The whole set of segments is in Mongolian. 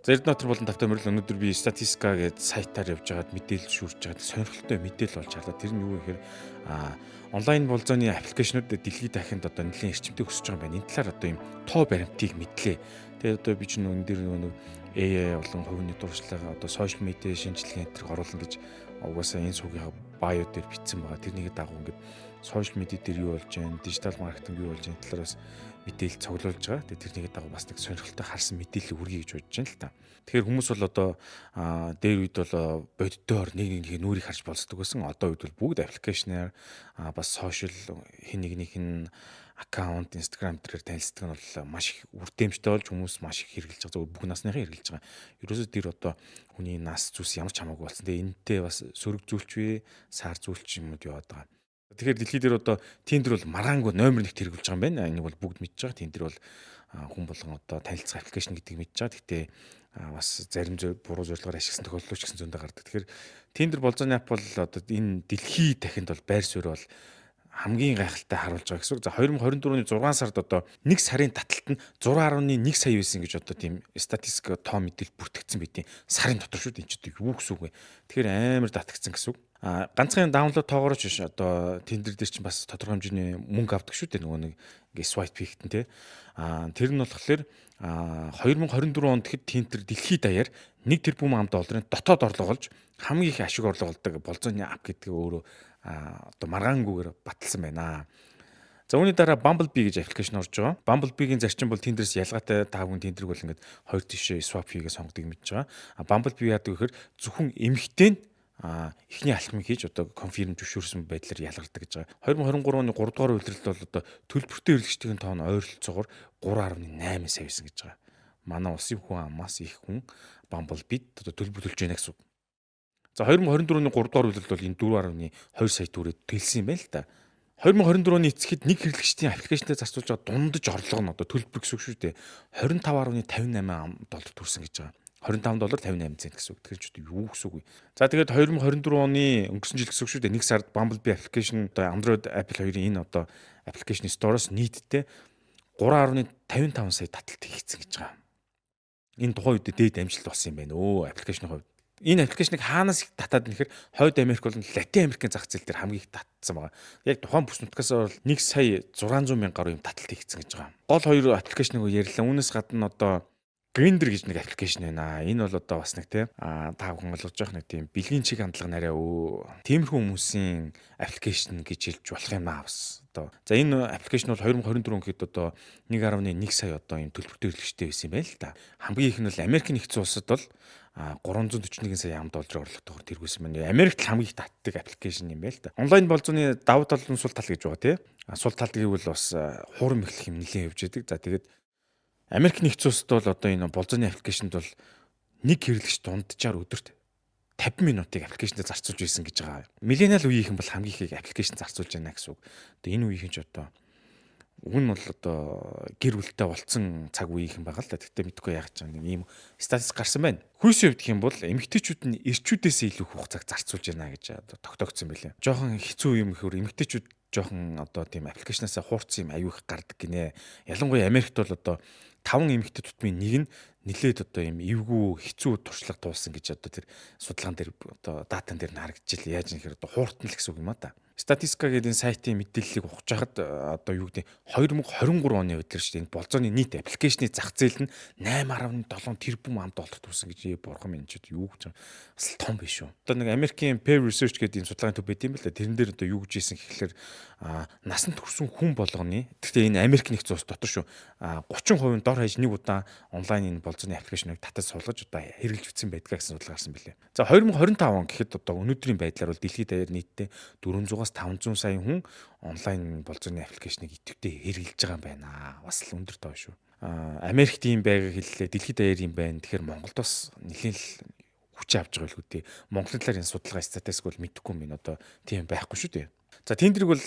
За Эрдэнэтер болон тавтай мөрөл өнөөдөр би статистика гэдэг сайтаар явж байгаад мэдээлэл шүүрж байгаад сонирхолтой мэдээлэл болж харлаа. Тэр нь юу гэхээр онлайн болзооны аппликейшнууд дэлхийд дахинд одоо нэлийн эрчимтэй өсөж байгаа юм байна. Энэ талаар одоо юм тоо баримтыг мэдлээ. Тэгээд одоо би чинь энэ дээр нэг AI болон хувийн дуршлага одоо сошиал медиа шинжилгээ энэ төрөг оруулна гэж угаасаа энэ суугийнхаа бао дээр бичсэн байгаа. Тэрнийг дагуу ингээд сошиал медиа дээр юу болж байна, дижитал маркетинг юу болж байна талаараас мэдээлэл цуглуулж байгаа. Тэгээд тэрнийг дагуу бас нэг сонирхолтой харсан мэдээлэл үргэе гэж бодож байна л та. Тэгэхээр хүмүүс бол одоо дээр үед бол боддоор нэг нүрийг харж болцдог байсан. Одоо үед бол бүгд аппликейшнаар бас сошиал хин нэгнийх нь аккаунт, Instagram дээр танилцдаг нь бол маш их үрдэмжтэй болж хүмүүс маш их хэрэглэж байгаа. Зөв бүх насныхан хэрэглэж байгаа. Ерөөсөө тэр одоо хүний нас зүс ямар ч хамаагүй болсон. Тэгээ энэтэй бас сөрөг зүйлч вэ, сар зүйлч юмуд яваад байгаа. Тэгэхээр дэлхий дээр одоо Tinder бол маргаангүй номер 1-т хэрэглэж байгаа юм байна. Энийг бол бүгд мэдж байгаа. Tinder бол хүн болгон одоо танилцах аппликейшн гэдгийг мэдж байгаа. Гэхдээ бас зарим буруу зорилгоор ашигласан тохиолдол ч гэсэн зөндөө гардаг. Тэгэхээр Tinder болзооны ап бол одоо энэ дэлхий дахинд бол байр суурь бол хамгийн гайхалтай харуулж байгаа гэсэн үг. За 2024-ний 6 сард одоо 1 сарын таталт нь 6.1 сая байсан гэж одоо тийм статистик тоо мэдээлэл бүртгэгдсэн байдیں۔ Сарын дотор шүү дээ. Энд ч юу гэсэн үг вэ? Тэгэхээр амар татагдсан гэсэн үг. Ганцхан даунлоод тоогоор ч биш одоо Tinder дээр чинь бас тодорхой хэмжээний мөнгө авдаг шүү дээ. Нөгөө нэг ингээ swipe хийхтэн те. Тэр нь болохоор 2024 онд гэхэд Tinder дэлхийд даяар 1 тэрбум $1 дотоод орлого олж хамгийн их ашиг орлого олдог болзооны ап гэдэг өөрөө одоо маргаангүйгээр баталсан байна. За үүний дараа Bumblebee гэж аппликейшн орж байгаа. Bumblebee-гийн зарчим бол Tinder-с ялгаатай та бүхэн Tinder-г бол ингээд хоёр тишээ swap хийгээ сонгодог мэдж байгаа. Bumblebee яадаг гэхээр зөвхөн эмэгтэй нь эхний алхмыг хийж одоо конфирм зөвшөөрсөн байдлаар ялгардаг гэж байгаа. 2023 оны 3 дугаар улиралд бол одоо төлбөртэй хэрэглэгчдийн тоон ойролцоогоор 3.8 сая байсан гэж байгаа. Манай улсын хүн амаас их хүн Bumblebee одоо төлбөр төлж байна гэсэн үг. За 2024 оны 3 дугаар улиралд бол энэ 4.2 сая төгрөг төлсөн юм байна л да. 2024 оны эцэхэд нэг хэрэглэгчдийн аппликейшнээр зарцуулж байгаа дундаж орлого нь одоо төлбөр гэсэн үг шүү дээ. $25.58 төрсөн гэж байгаа. $25.58 гэсэн үг. Тэгэхээр ч юу гэсэн үг вэ? За тэгээд 2024 оны өнгөрсөн жил гэсэн үг шүү дээ. 1 сард Bumblebee аппликейшн одоо Android Apple хоёрын энэ одоо аппликейшны store-оос нийтдээ 3.55 сая таталт хийгдсэн гэж байгаа. Энэ тухайн үед дээд амжилт болсон юм байна өө аппликейшны хувьд. Энэ аппликейшнийг хаанаас их татаад нэхэр Хойд Америк болон Латин Америкийн зах зээл дээр хамгийн их татсан байгаа. Яг тухайн бүс нутгаас бол 1 сая 600 мянга гаруй юм таталт хийгдсэн гэж байгаа. Гол хоёр аппликейшнийг ярьлаа. Үүнээс гадна одоо Grindr гэж нэг аппликейшн байна. Энэ бол одоо бас нэг тийм та бүхэн ойлгож байгаа нэг тийм бэлгийн чиг хандлага нарай тиймэрхүү хүмүүсийн аппликейшн гэж хэлж болох юм аа бас. Одоо за энэ аппликейшн бол 2024 гэхэд одоо 1.1 сая одоо юм төлбөртэй хэрэглэгчтэй байсан юм байна л да. Хамгийн их нь бол Америкийн нэгдсэн улсад бол 341 сая $1 орлоготойгоор тэргүүлсэн байна. Америкт хамгийн их татдаг аппликейшн юм байна л да. Онлайн болзооны давуу тал нь сул тал гэж байгаа тийм. Сул тал гэвэл бас хуурам эхлэх юм нэлээд явж байдаг. За тэгээд Америк нэгдсэн улсад бол одоо энэ болзооны аппликейшнд бол нэг хэрэглэгч дунджаар өдөрт 50 минутыг аппликейшнээр зарцуулж байсан гэж байгаа. Миллениал үеийнхэн бол хамгийн их аппликейшн зарцуулж байна гэсэн үг. Одоо энэ үеийнхэн ч одоо уг нь бол одоо гэр бүлтэй болцсон цаг үеийнхэн байгаа л да. Тэгтээ мэдгүй яах гэж нэг ийм статистик гарсан байна. Хүйсийн хувьд гэх юм бол эмэгтэйчүүд нь эрчүүдээс илүү их хугацааг зарцуулж байна гэж одоо тогтоогдсон байлээ. Жохон хэцүү юм гэхээр эмэгтэйчүүд жохон одоо тийм аппликейшнаас хуурцсан юм аюу их гардаг гинэ. Ялангуяа Америкт бол одоо 5 эмэгтэй тутмын нэг нь нилээд одоо юм эвгүй хэцүү туршлага туулсан гэж одоо тэр судалгаан дээр одоо датан дээр нь харагдчихлаа. Яаж нэхэр одоо хууртна л гэсэн үг юм а да. Статистика гэдэг сайтын мэдээллийг ухаж хахад одоо юу гэдэг 2023 оны үед л шүү дээ. Энэ болзооны нийт аппликейшны зах зээл нь 8.7 тэрбум $1 төрсэн гэж бурхан минь ч юу гэж бас том биш үү. Одоо нэг Америкийн Pew Research гэдэг энэ судалгааны төв байт юм байна. Тэрэн дээр одоо юу гэж хэлсэн гэхэлэр насанд хүрсэн хүн болгоны гэхдээ энэ Америк нэгдсэн улс дотор шүү 30% дор хаяж нэг удаа онлайн энэ болзооны аппликейшнийг татаж суулгаж одоо хэрэглэж үтсэн байдгаа гэсэн судалгаа гарсан билээ. За 2025 он гэхэд одоо өнөөдрийн байдлаар бол дэлхийд даяар нийтдээ 400-500 сая хүн онлайн болзооны аппликейшнийг идэвхтэй хэрэглэж байгаа юм байна. Бас л өндөр тоо шүү. Америкт ийм байгааг хэллээ. Дэлхийд даяар юм байна. Тэгэхээр Монголд бас нэлийн л хүч авч байгаа л үгүй. Монголын талаар энэ судалгаа статистик бол мэдэхгүй юм байна. Одоо тийм байхгүй шүү дээ. За Tinder-г бол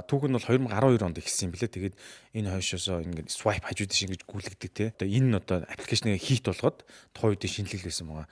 түүх нь бол 2012 онд ихсэн юм билээ. Тэгээд энэ хойшоосоо ингээд swipe хажууд шиг ингэж гүйлгдэг те. Одоо энэ нь одоо аппликейшнийг хийт болгоод тухайн үеийн шинэлэг байсан байгаа.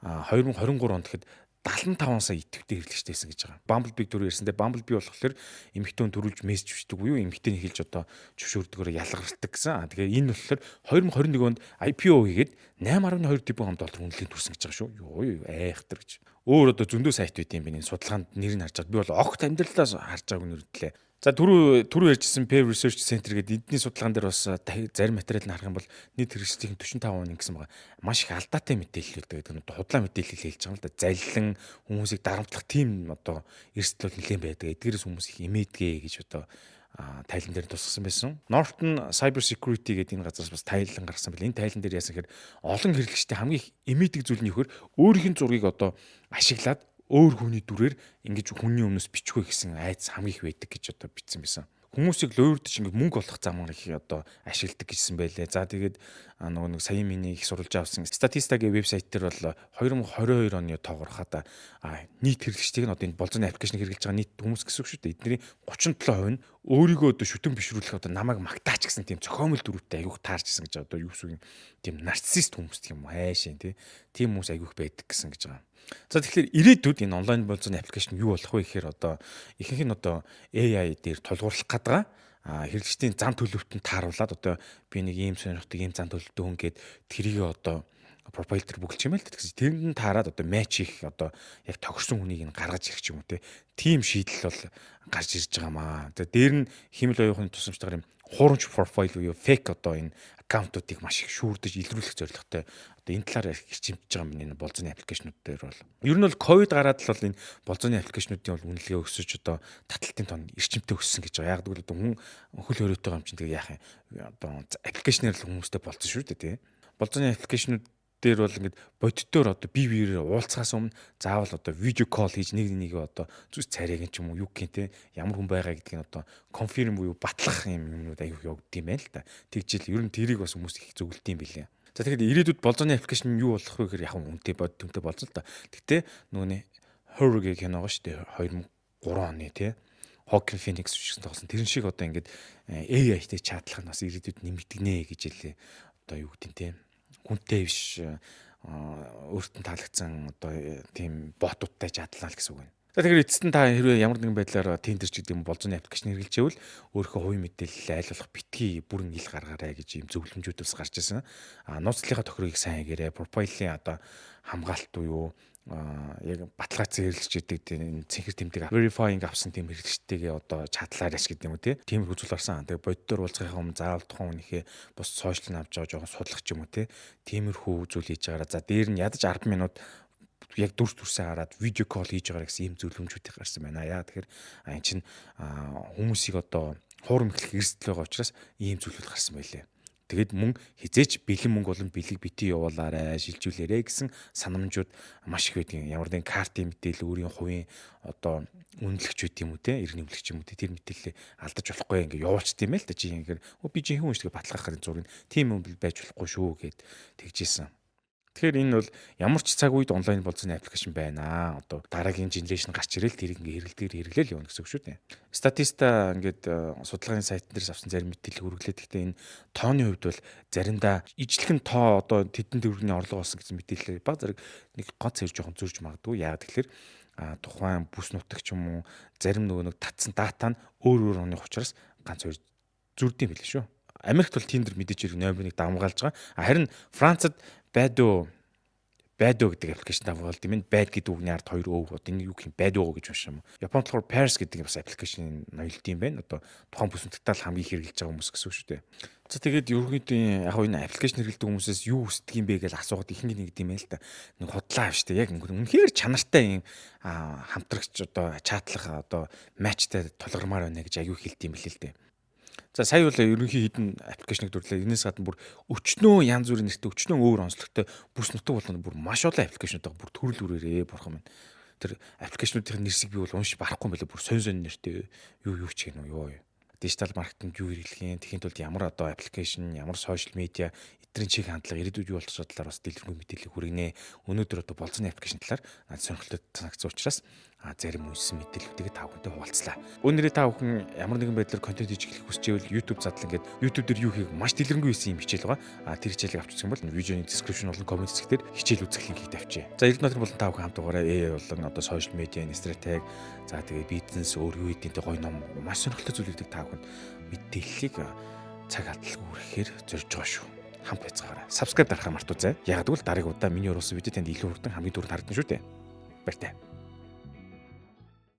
2023 онд гэхэд 75 сая идэвхтэй хэрэглэгчтэй байсан гэж байгаа. Bumblebee дөрөв ярьсантай Bumblebee болохоор эмэгтэй хүн төрүүлж мессеж бичдэг буюу эмэгтэйний хэлж одоо зөвшөөрдөгөөр ялгардаг гэсэн. Тэгээ энэ болохоор 2021 онд IPO хийгээд 8.2 тэрбум доллар үнэлгээнд хүрсэн гэж байгаа шүү. Йоо айхтар гэж. Өөр одоо зөндөө сайт байт юм бэ. Энэ судалгаанд нэрийг харж байгаа. Би бол огт амьдралаас харж байгааг нэрдлээ. За түрүү ярьжсэн Pew Research Center гэдэг эдний судалгаан дээр бас зарим материал нь харах юм бол нийт хэрэгслийн 45% гэсэн байгаа. Маш их алдаатай мэдээлэл гэдэг нь худлаа мэдээлэл хэлж байгаа юм л да. Залилан хүмүүсийг дарамтлах тийм одоо эрсдэл бол нэлээд байдаг. Эдгээрээс хүмүүс их имээдгээ гэж одоо тайлан дээр тусгасан байсан. Norton Cyber Security гэдэг энэ газраас бас тайлан гаргасан байл. Энэ тайлан дээр яасан гэхээр олон хэрэглэгчтэй хамгийн их имээдэг зүйл нь юу гэхээр өөрийнх нь зургийг одоо ашиглаад өөр хүний дүрээр ингэж хүний өмнөөс бичихгүй гэсэн айц хамгийн их байдаг гэж одоо бичсэн байсан. Хүмүүсийг луурдж ингэ мөнгө олох замаар их одоо ашигладаг гэсэн байлээ. За тэгээд нөгөө нэг саяын миний их сурвалж авсан Statista-гийн вебсайт дээр бол 2022 оны тоогоор хата нийт хэрэглэгчдийг нь одоо энэ болзооны аппликейшнийг хэрэглэж байгаа нийт хүмүүс гэсэн үг шүү дээ. Эдний 37% нь өөрийгөө одоо шүтэн бишрүүлэх одоо намайг магтаач гэсэн тийм цохиомл дүрүүтэй аягүйх таарч гэсэн гэж байгаа. Одоо юу гэсэн тийм нарциссист хүмүүс гэх юм хайшин тийм хүмүүс аягүйх байдаг гэсэн гэж байгаа. За тэгэхээр ирээдүйд энэ онлайн болзооны аппликейшн юу болох вэ гэхээр одоо ихэнх нь одоо AI дээр тулгуурлах гэдэг хэрэглэгчдийн зан төлөвтөнд тааруулаад одоо би нэг ийм сонирхдаг ийм зан төлөвтэй хүн гээд тэрийг одоо профайл дээр бүгэлч юм л тэгсэн. Тэрэнд нь таарад одоо матч их одоо яг тохирсон хүнийг нь гаргаж ирэх юм уу те. Тим шийдэл бол гарч ирж байгаамаа. Тэгээ дээр нь химэл оюухны тусламжтайгаар юм хуурамч профайл буюу фейк одоо энэ аккаунтуудыг маш их шүүрдэж илрүүлэх зорилготой одоо энэ талаар хичимжиж байгаа юм энэ болзооны аппликейшнууд дээр бол. Ер нь бол ковид гараад л энэ болзооны аппликейшнуудын бол үнэлгээ өсөж одоо таталтын тон эрчимтэй өссөн гэж байгаа. Яг гэвэл одоо хүн хөл хориотой юм чинь тэгээ яах юм одоо аппликейшнээр л хүмүүстэй болцсон шүү дээ тий. Болзооны аппликейшнууд дээр бол ингээд бодитоор одоо бие биеэрээ уулзахаас өмнө заавал одоо видео кол хийж нэг нэгээ одоо зүс царайг ч юм уу юу гэх юм те ямар хүн байгаа гэдгийг одоо конфирм буюу батлах юм юмнууд аюух явагдсан юм байна л да. Тэгжил ер нь тэрийг бас хүмүүс их зөвлөд юм билээ. За тэгэхээр ирээдүйд болзооны аппликейшн юу болох вэ гэхээр яг үнэтэй бод түнтэй болцсон л да. Гэтэ нөгөөний Her-гийн киногоо шүү дээ 2003 оны те Joaquin Phoenix үүсгэн тоглосон. Тэрэн шиг одоо ингээд AI-тэй чатлах нь бас ирээдүйд нэмэгдэнэ гэж хэлээ. Одоо юу гэдэг те хүнтэй биш өөртөө таалагдсан одоо тийм ботуудтай чадлаа л гэсэн үг байна. За тэгэхээр эцэст нь та хэрвээ ямар нэгэн байдлаар Tinder ч гэдэг юм болзооны аппликейшн хэрэглэжээвэл өөрийнхөө хувийн мэдээлэл айл болох битгий бүрэн ил гаргаарай гэж юм зөвлөмжүүд бас гарч ирсэн. Нууцлалынхаа тохирыг сайн хийгээрэй. Профайлын одоо хамгаалалт буюу яг баталгаац хэрэглэж идэг энэ цэнхэр тэмдэг verifying авсан тийм хэрэглэгчтэйгээ одоо чадлаарайш гэдэг юм уу тийм үзүүл гарсан. Тэгээ боддоор уулзахын өмнө заавал тухайн хүнийхээ бус сошиал авч байгаа жоохон судлах ч юм уу тиймэрхүү үзүүл хийж байгаараа за дээр нь ядаж 10 минут яг дүрсээ хараад видео кол хийж байгаа гэсэн ийм зөвлөмжүүд гарсан байна. Яа тэгэхээр эн чинь хүмүүсийг одоо хуурам эхлэх эрсдэл байгаа учраас ийм зүйлүүд гарсан байлээ. Тэгэд мөн хизээч бэлэн мөнгө болон бэлэг битгий явуулаарай, шилжүүлээрэ гэсэн санамжууд маш их байдгийн. Ямар нэгэн картын мэдээлэл, өөрийн хувийн одоо үнэлэгч байт юм уу те, эргэн нэмлэгч юм уу те, тэр мэдээллийг алдаж болохгүй ингээ явуулчт юм л да чи ингээ би жинхэнэ хүн шиг батлахаар зураг тийм юм байж болохгүй шүү гэд тэгжсэн. Тэгэхээр энэ бол ямар ч цаг үед онлайн болзооны аппликейшн байна. Одоо дараагийн генерашн гарч ирэл тэрийг ингээ хэрэглээл явна гэсэн үг шүү дээ. Statista ингээд судалгааны сайт дээрс авсан зарим мэдээлэл хүргэлээд гэхдээ энэ тооны хувьд бол заримдаа ижлэхэн тоо одоо тэдэн төгрөгийн орлого болсон гэсэн мэдээлэл баг зэрэг нэг ганц хоёр жоохон зөрж магадгүй. Яагаад тэгэхээр тухайн бүс нутаг ч юм уу зарим нэг татсан дата нь өөр оны учраас ганц хоёр зүрдэм билээ шүү. Америкт бол Tinder мэдээж хэрэг номер 1 давмгаалж байгаа. Харин Францад Badoo гэдэг аппликейшн давгаалд юм. Bad гэдэг үгний ард хоёр өө. Одоо энэ юу гэх юм Badoo гэж унших юм. Японд болохоор Paris гэдэг бас аппликейшн ноёлт юм байна. Одоо тухайн бүс нутагтаа л хамгийн их хэрэглэж байгаа хүмүүс гэсэн үг шүү дээ. За тэгээд ерөнхийдөө яг энэ аппликейшн хэрэглэдэг хүмүүсээс юу хүсдэг юм бэ гэж асуугаад ихний нэг юм л да. Нэг худлаа авч тэ яг үнэхээр чанартай юм хамтрагч одоо чатлах одоо матчтай тулгармаар байна гэж аягүй хэлт юм билээ л дээ. За сая бол ерөнхий хідэн аппликейшнийг дүрлээ. Энээс гадна бүр өчнөө янз бүрийн нэртэй өчнөө өөр онцлогтой бүс нутаг болгоно бүр маш олон аппликейшнууд байгаа. Бүр төрөл бүрээрээ бурхан байна. Тэр аппликейшнуудын нэрсийг би бол уншиж барахгүй байлаа. Бүр сонь нэртэй юу ч гэнэ үү. Дижитал маркетинг юу хэрэглэх юм, тэхийн тулд ямар одоо аппликейшн, ямар сошиал медиа алдрын чиг хандлага ирээдүйд юу болох талаар бас дэлгэрэнгүй мэдээлэл хүргэнэ. Өнөөдөр одоо болцооны аппликейшн талаар сонирхолтой санагдсан учраас зарим үнсэн мэдээллүүдийг та бүхэнтэй хуваалцлаа. Өнөөдөр та бүхэн ямар нэгэн байдлаар контент хийж эхлэх хүсчээвэл YouTube задлан гээд YouTube дээр юу хийх маш дэлгэрэнгүй хийсэн юм хичээл байгаа. Тэр хичээлийг авч үзэх юм бол видеоны description болон comment хэсгээр хичээл үзэх линкийг тавьчих. За эрдэнэ натрын болон та бүхэн хамт угаараа болон одоо social media, стратеги, за тэгээ бизнес өөр юу гэдээ гоё ном маш сонирхолтой зүйлүүдийг та бүхэнд мэдээллийг цаг хаталгүй хүрэхээр зорж байгаа шүү. Хамт байцгаараа. Subscribe дарахаа мартуу зай. Яг гэвэл дараагийн удаа миний оруулсан видео танд илүү хүрдэн хамгийн түрүүнд харагдана шүү дээ. Баяртай.